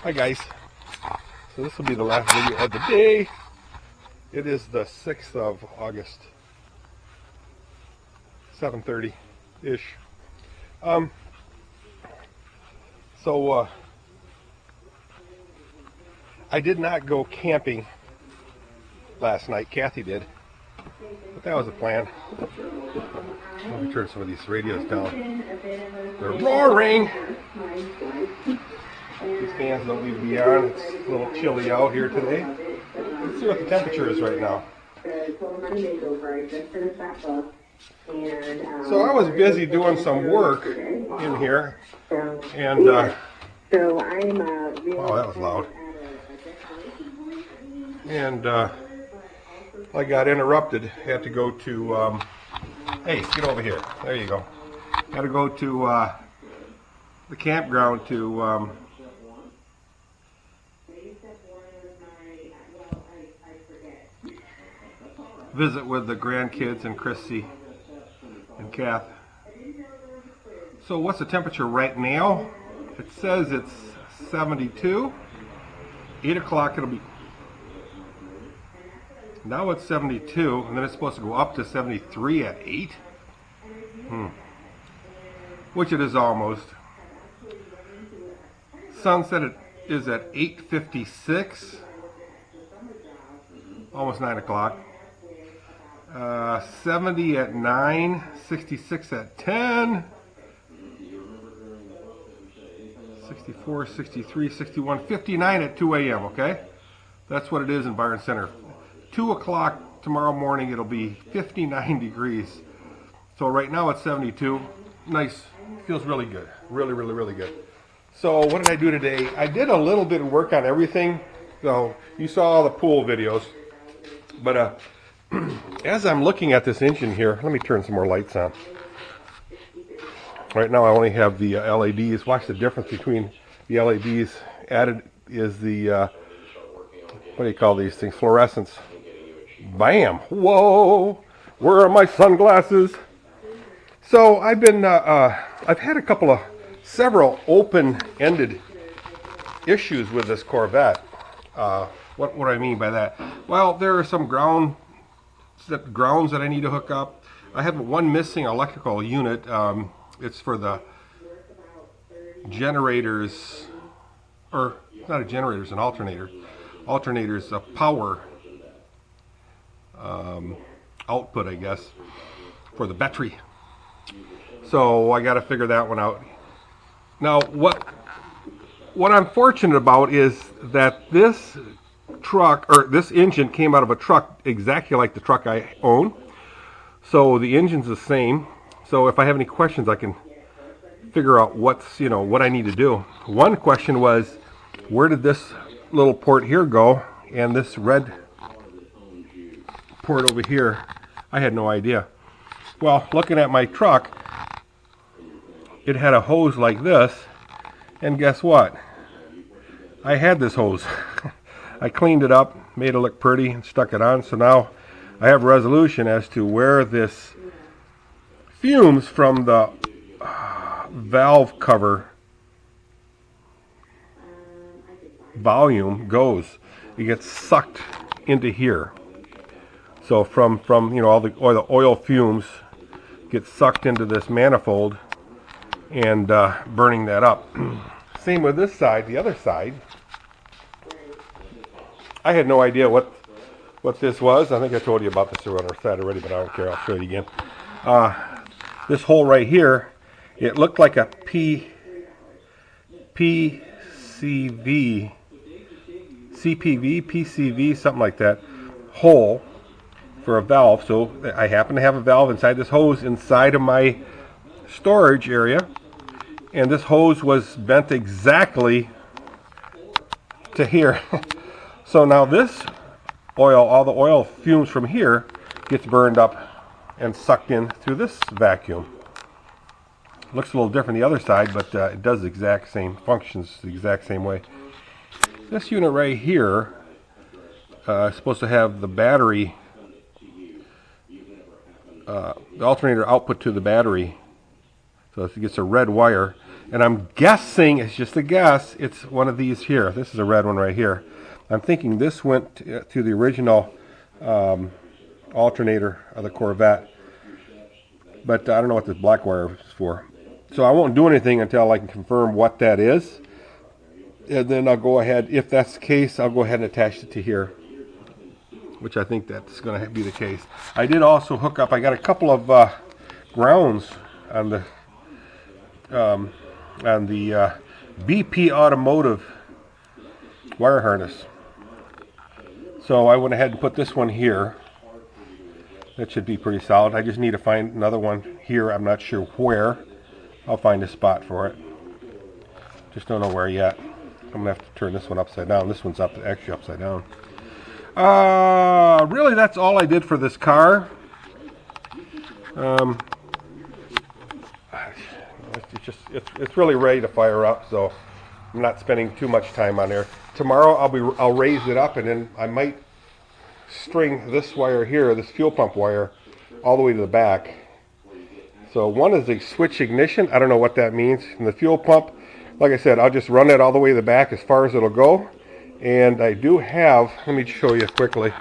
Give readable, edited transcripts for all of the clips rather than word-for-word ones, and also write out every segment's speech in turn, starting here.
Hi guys, so this will be the last video of the day. It is the 6th of August, 7:30-ish. So I did not go camping last night. Kathy did, but that was the plan. Let me turn some of these radios down. They're roaring. These fans don't need to be on. It's a little chilly out here today. Let's see what the temperature is right now. So I was busy doing some work in here, and wow, that was loud. And I got interrupted. Had to go to hey, get over here. There you go. Had to go to the campground to visit with the grandkids and Chrissy and Kath. So what's the temperature right now? It says it's 72. 8 o'clock it'll be. Now it's 72, and then it's supposed to go up to 73 at 8. Which it is almost. Sunset it is at 8:56. Almost 9 o'clock. 70 at 9, 66 at 10, 64, 63, 61, 59 at 2 a.m., okay? That's what it is in Byron Center. 2 o'clock tomorrow morning, it'll be 59 degrees. So right now it's 72. Nice. Feels really good. Really, really, really good. So what did I do today? I did a little bit of work on everything. So you saw all the pool videos. But as I'm looking at this engine here, let me turn some more lights on. Right now I only have the LEDs. Watch the difference between the LEDs. Added is the, what do you call these things? Fluorescence. Bam! Whoa! Where are my sunglasses? So I've been, I've had several open-ended issues with this Corvette. What do I mean by that? Well, there are some grounds that I need to hook up. I have one missing electrical unit. It's for the generators, or not a generator, it's an alternator. Alternator's a power output, I guess, for the battery. So I got to figure that one out. Now, what I'm fortunate about is that this truck, or this engine, came out of a truck exactly like the truck I own. So the engine's the same. So if I have any questions, I can figure out what I need to do. One question was, where did this little port here go, and this red port over here? I had no idea. Well, looking at my truck, it had a hose like this, and guess what? I had this hose. I cleaned it up, made it look pretty, and stuck it on. So now I have resolution as to where this fumes from the valve cover volume goes. It gets sucked into here. So from all the oil fumes get sucked into this manifold and burning that up. Same with this side, the other side. I had no idea what this was. I think I told you about this on our side already, but I don't care. I'll show you again. This hole right here, it looked like a PCV, something like that, hole for a valve. So I happen to have a valve inside this hose inside of my storage area, and this hose was bent exactly to here. So now this oil, all the oil fumes from here, gets burned up and sucked in through this vacuum. Looks a little different the other side, but it does the exact same, functions the exact same way. This unit right here is supposed to have the battery, the alternator output to the battery. So it gets a red wire, And I'm guessing, it's just a guess, it's one of these here. This is a red one right here. I'm thinking this went to the original alternator of the Corvette. But I don't know what this black wire is for. So I won't do anything until I can confirm what that is. And then I'll go ahead, if that's the case, I'll go ahead and attach it to here, which I think that's going to be the case. I did also hook up, I got a couple of grounds on the BP Automotive wire harness. So I went ahead and put this one here. That should be pretty solid. I just need to find another one here. I'm not sure where. I'll find a spot for it. Just don't know where yet. I'm going to have to turn this one upside down. This one's actually upside down. Really, that's all I did for this car. It's really ready to fire up, so I'm not spending too much time on there. Tomorrow I'll raise it up, and then I might string this wire here, this fuel pump wire, all the way to the back. So one is the switch ignition. I don't know what that means. And the fuel pump, like I said, I'll just run it all the way to the back as far as it'll go. And I do have, let me show you quickly.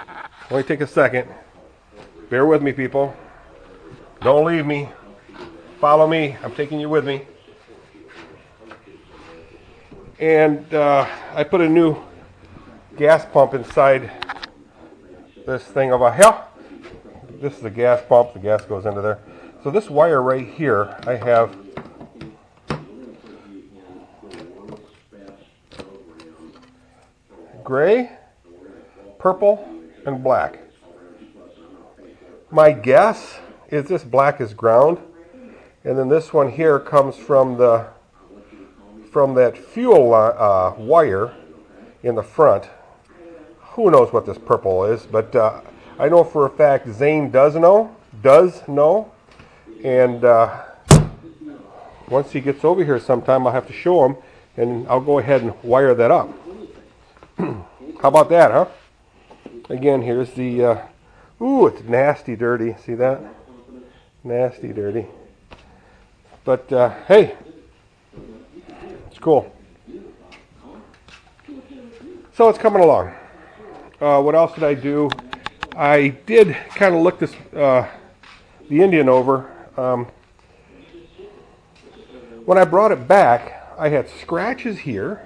Only take a second. Bear with me, people. Don't leave me. Follow me. I'm taking you with me. And I put a new gas pump inside this thing over here. This is the gas pump. The gas goes into there. So this wire right here, I have gray, purple, and black. My guess is this black is ground, and then this one here comes from that fuel wire in the front. Who knows what this purple is, but I know for a fact Zane does know, and once he gets over here sometime, I'll have to show him, and I'll go ahead and wire that up. How about that, huh? Again, here's the, ooh, it's nasty dirty. See that? Nasty dirty. But, hey, it's cool. So it's coming along. What else did I do? I did kind of look the Indian over. When I brought it back, I had scratches here.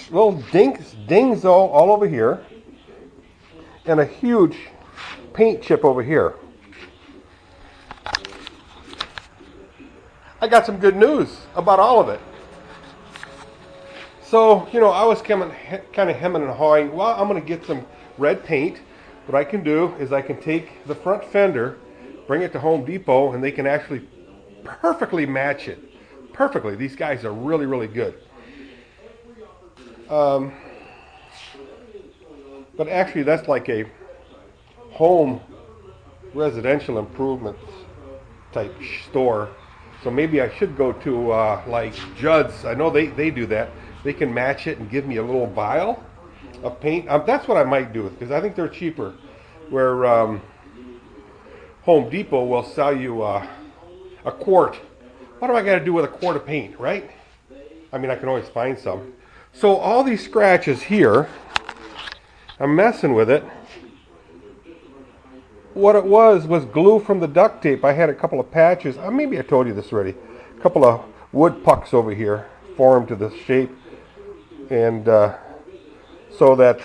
Little dings all over here, and a huge paint chip over here. I got some good news about all of it. So, you know, I was kind of hemming and hawing. Well, I'm going to get some red paint. What I can do is I can take the front fender, bring it to Home Depot, and they can actually perfectly match it. Perfectly. These guys are really, really good. But actually, that's like a home residential improvements type store. So maybe I should go to like Judd's. I know they do that. They can match it and give me a little vial of paint. That's what I might do, because I think they're cheaper. Where Home Depot will sell you a quart. What do I got to do with a quart of paint, right? I mean, I can always find some. So all these scratches here, I'm messing with it. What it was glue from the duct tape. I had a couple of patches. Maybe I told you this already. A couple of wood pucks over here formed to this shape, and so that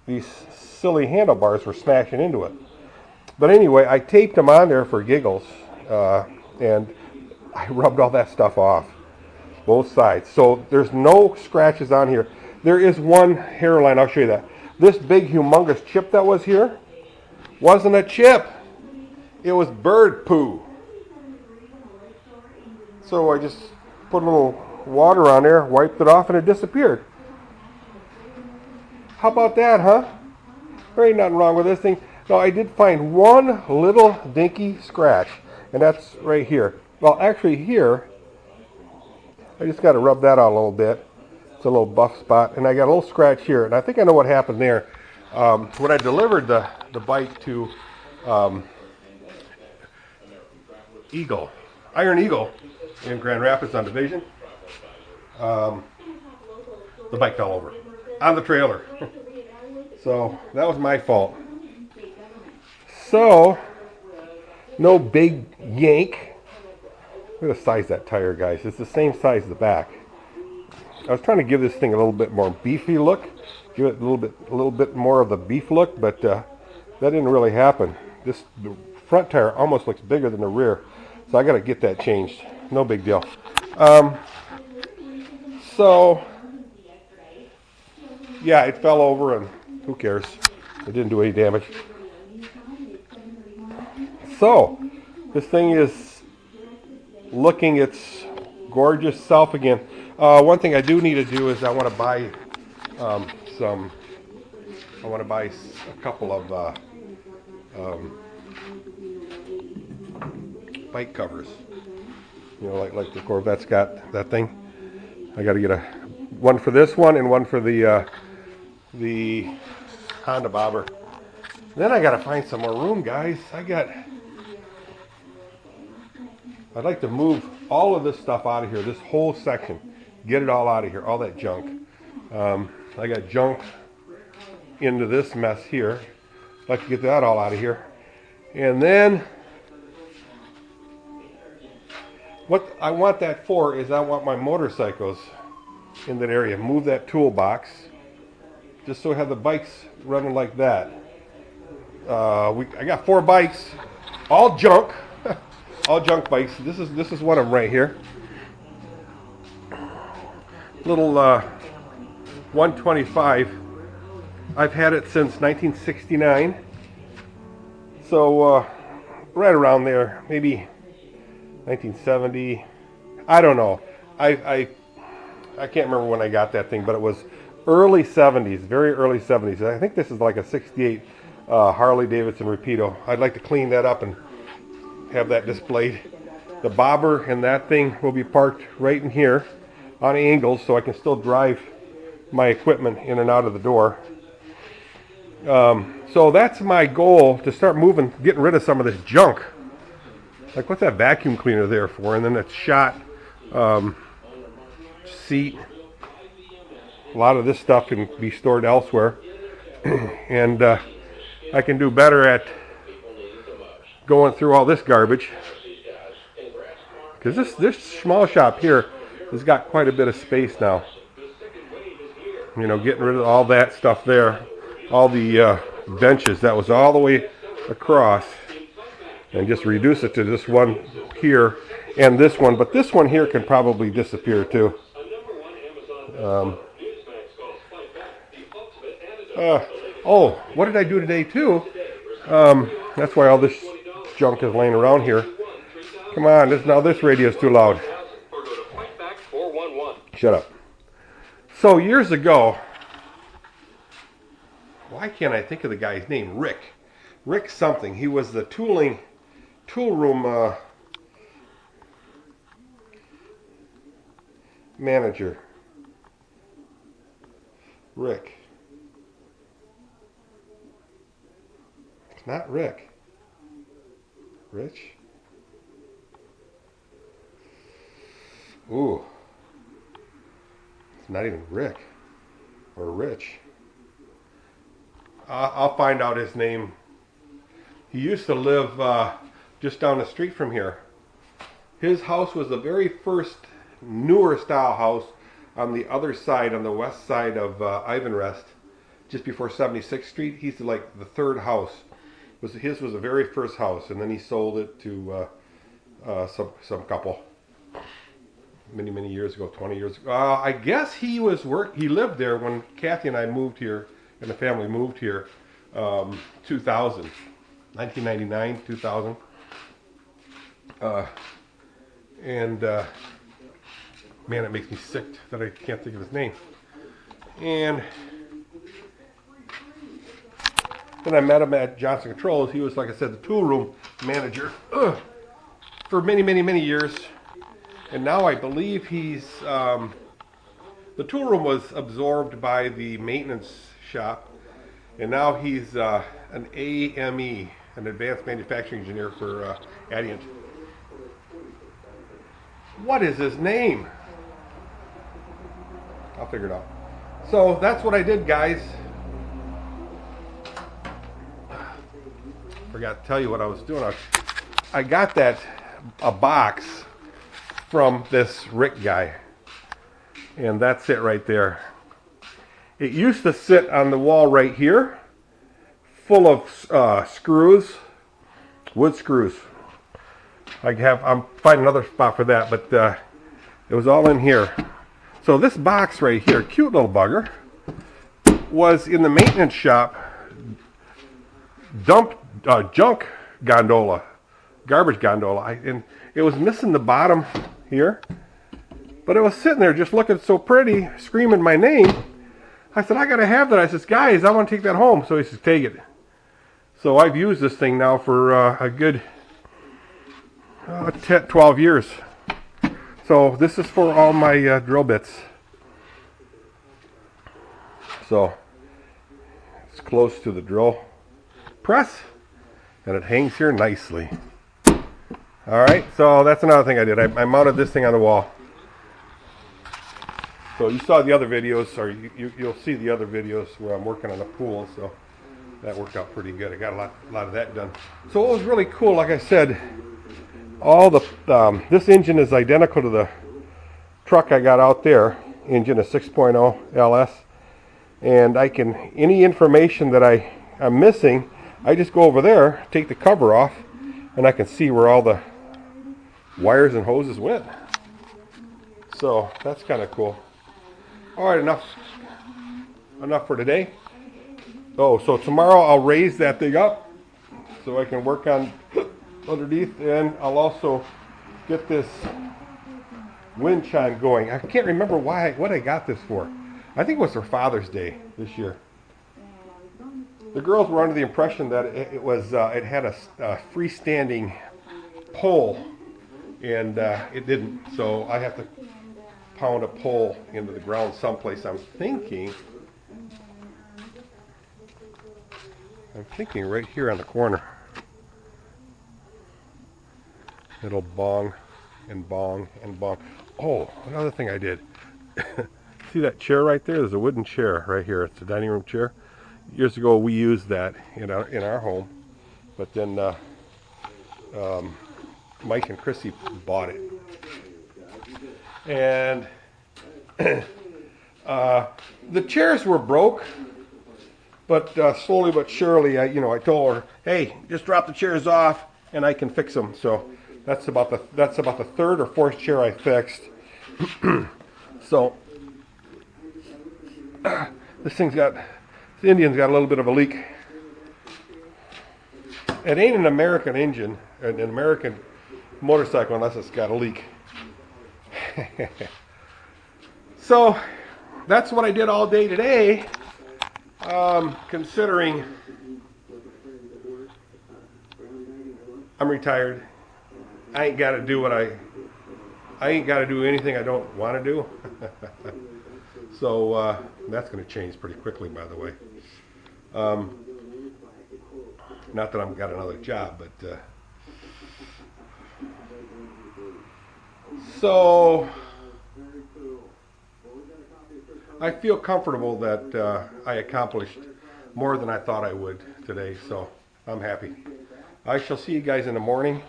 these silly handlebars were smashing into it. But anyway, I taped them on there for giggles, and I rubbed all that stuff off, both sides. So there's no scratches on here. There is one hairline. I'll show you that. This big, humongous chip that was here wasn't a chip. It was bird poo. So I just put a little water on there, wiped it off, and it disappeared. How about that, huh? There ain't nothing wrong with this thing. Now, I did find one little dinky scratch, and that's right here. Well, actually here, I just got to rub that out a little bit. It's a little buff spot, and I got a little scratch here, and I think I know what happened there. When I delivered the bike to Eagle, Iron Eagle in Grand Rapids on Division. The bike fell over on the trailer. So that was my fault. So, no big yank. Look at the size of that tire, guys. It's the same size as the back. I was trying to give this thing a little bit more beefy look, give it a little bit more of the beef look, but that didn't really happen. The front tire almost looks bigger than the rear, so I got to get that changed. No big deal. So, yeah, it fell over, and who cares? It didn't do any damage. So, this thing is looking its gorgeous self again. One thing I do need to do is I want to buy a couple of bike covers. You know, like the Corvette's got that thing. I got to get one for this one and one for the Honda bobber. Then I got to find some more room, guys. I'd like to move all of this stuff out of here, this whole section. Get it all out of here, all that junk. I got junk into this mess here. I'd like to get that all out of here. And then, what I want that for is I want my motorcycles in that area. Move that toolbox, just so I have the bikes running like that. I got 4 bikes, all junk. All junk bikes. This is one of them right here. Little 125. I've had it since 1969. So right around there, maybe 1970. I don't know. I can't remember when I got that thing, but it was early 70s, very early 70s. I think this is like a 68 Harley Davidson Rapido. I'd like to clean that up and have that displayed. The bobber and that thing will be parked right in here on angles, so I can still drive my equipment in and out of the door. So that's my goal, to start moving, getting rid of some of this junk. Like, what's that vacuum cleaner there for? And then that shot seat. A lot of this stuff can be stored elsewhere. And I can do better at going through all this garbage, because this small shop here has got quite a bit of space now. You know, getting rid of all that stuff there, all the benches that was all the way across, and just reduce it to this one here and this one. But this one here can probably disappear too. Oh, what did I do today too? That's why all this junk is laying around here. Come on, this radio is too loud. Shut up. So years ago, why can't I think of the guy's name? Rick something. He was the tool room manager. Rick. It's not Rick. Rich? Ooh. It's not even Rick. Or Rich. I'll find out his name. He used to live just down the street from here. His house was the very first newer style house on the other side, on the west side of Ivanrest, just before 76th Street. He's like the third house. His was the very first house, and then he sold it to some couple many years ago, 20 years ago. I guess he lived there when Kathy and I moved here, and the family moved here, 2000, 1999, 2000. Man, it makes me sick that I can't think of his name. And then I met him at Johnson Controls. He was, like I said, the tool room manager for many years. And now I believe he's, the tool room was absorbed by the maintenance shop. And now he's an AME, an advanced manufacturing engineer for Adient. What is his name? I'll figure it out. So that's what I did, guys. Forgot to tell you what I was doing. I got a box from this Rick guy. And that's it right there. It used to sit on the wall right here, full of screws, wood screws. I'm finding another spot for that, but it was all in here. So this box right here, cute little bugger, was in the maintenance shop, dumped junk gondola, garbage gondola, and it was missing the bottom here, but it was sitting there just looking so pretty, screaming my name. I said, I gotta have that. I says, guys, I want to take that home. So he says, take it. So I've used this thing now for a good 12 years. So this is for all my drill bits. So it's close to the drill press, and it hangs here nicely. All right, so that's another thing I did. I mounted this thing on the wall. So you saw the other videos, or you'll see the other videos where I'm working on the pool. So that worked out pretty good. I got a lot of that done. So what was really cool, like I said, all the this engine is identical to the truck I got out there. Engine is 6.0 LS, and I can, any information that I'm missing, I just go over there, take the cover off, and I can see where all the wires and hoses went. So that's kind of cool. All right, enough for today. Oh, so tomorrow I'll raise that thing up so I can work on underneath, and I'll also get this wind chime going. I can't remember what I got this for. I think it was for Father's Day this year. The girls were under the impression that it had a freestanding pole, and it didn't. So I have to pound a pole into the ground someplace. I'm thinking right here on the corner. It'll bong and bong and bong. Oh, another thing I did. See that chair right there? There's a wooden chair right here. It's a dining room chair. Years ago we used that in our home, but then Mike and Chrissy bought it. And the chairs were broke, but slowly but surely, I told her, hey, just drop the chairs off and I can fix them. So that's about the third or fourth chair I fixed. So the Indian's got a little bit of a leak. It ain't an American engine, an American motorcycle, unless it's got a leak. So that's what I did all day today. Considering I'm retired, I ain't got to do anything I don't want to do. So that's going to change pretty quickly, by the way. Not that I've got another job, but so I feel comfortable that I accomplished more than I thought I would today, so I'm happy. I shall see you guys in the morning.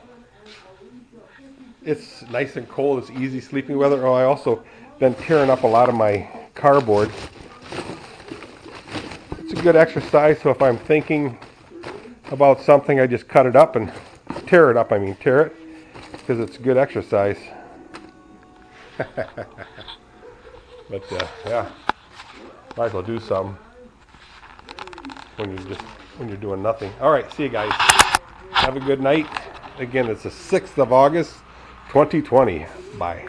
It's nice and cold. It's easy sleeping weather. Oh, I also been tearing up a lot of my cardboard. It's a good exercise, so if I'm thinking about something, I just cut it up and tear it, because it's good exercise. But yeah, might as well do something when you're doing nothing. All right, see you guys. Have a good night. Again, it's the 6th of August, 2020. Bye.